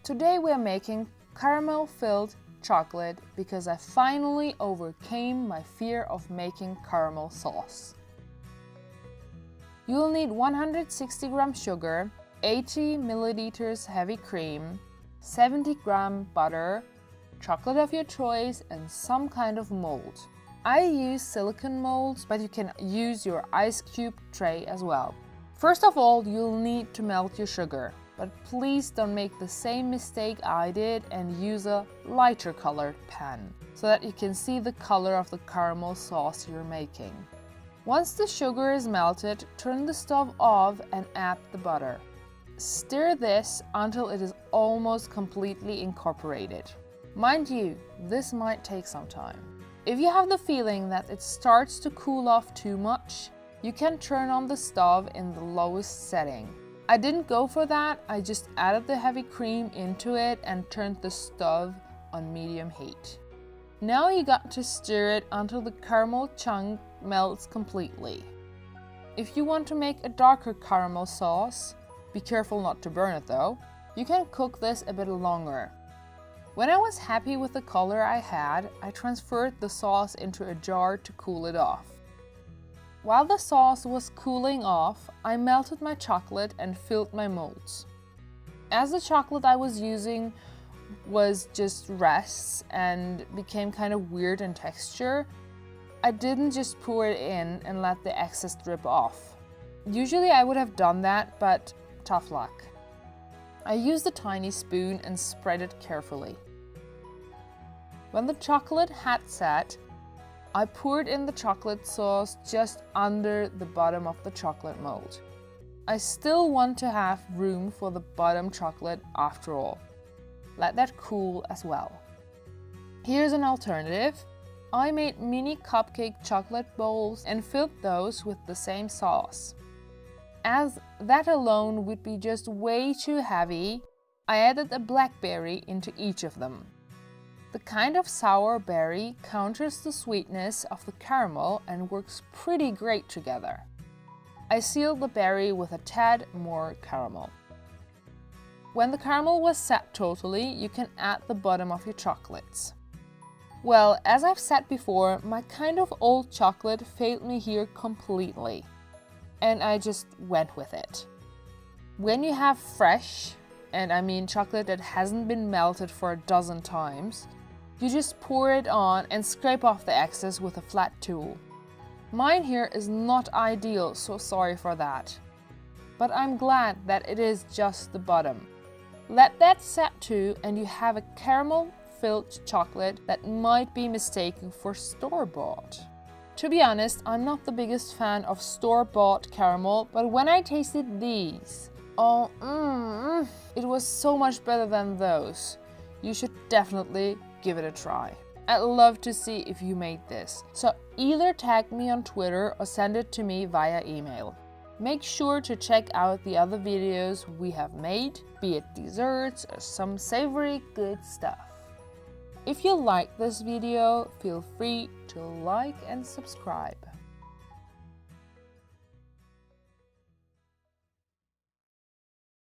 Today we are making caramel-filled chocolate because I finally overcame my fear of making caramel sauce. You will need 160 gram sugar, 80 milliliters heavy cream, 70 gram butter, chocolate of your choice, and some kind of mold. I use silicone molds, but you can use your ice cube tray as well. First of all, you'll need to melt your sugar, but please don't make the same mistake I did and use a lighter colored pen so that you can see the color of the caramel sauce you're making. Once the sugar is melted, turn the stove off and add the butter. Stir this until it is almost completely incorporated. Mind you, this might take some time. If you have the feeling that it starts to cool off too much, you can turn on the stove in the lowest setting. I didn't go for that, I just added the heavy cream into it and turned the stove on medium heat. Now you got to stir it until the caramel chunk melts completely. If you want to make a darker caramel sauce, be careful not to burn it though, you can cook this a bit longer. When I was happy with the color I had, I transferred the sauce into a jar to cool it off. While the sauce was cooling off, I melted my chocolate and filled my molds. As the chocolate I was using was just rests and became kind of weird in texture, I didn't just pour it in and let the excess drip off. Usually I would have done that, but tough luck. I used a tiny spoon and spread it carefully. When the chocolate had set, I poured in the chocolate sauce just under the bottom of the chocolate mold. I still want to have room for the bottom chocolate after all. Let that cool as well. Here's an alternative. I made mini cupcake chocolate bowls and filled those with the same sauce. As that alone would be just way too heavy, I added a blackberry into each of them. The kind of sour berry counters the sweetness of the caramel and works pretty great together. I sealed the berry with a tad more caramel. When the caramel was set totally, you can add the bottom of your chocolates. Well, as I've said before, my kind of old chocolate failed me here completely, and I just went with it. When you have fresh, and I mean chocolate that hasn't been melted for a dozen times, you just pour it on and scrape off the excess with a flat tool. Mine here is not ideal, so sorry for that. But I'm glad that it is just the bottom. Let that set too, and you have a caramel-filled chocolate that might be mistaken for store-bought. To be honest, I'm not the biggest fan of store-bought caramel, but when I tasted these, it was so much better than those. You should definitely give it a try. I'd love to see if you made this, so either tag me on Twitter or send it to me via email. Make sure to check out the other videos we have made, be it desserts or some savory good stuff. If you like this video, feel free to like and subscribe.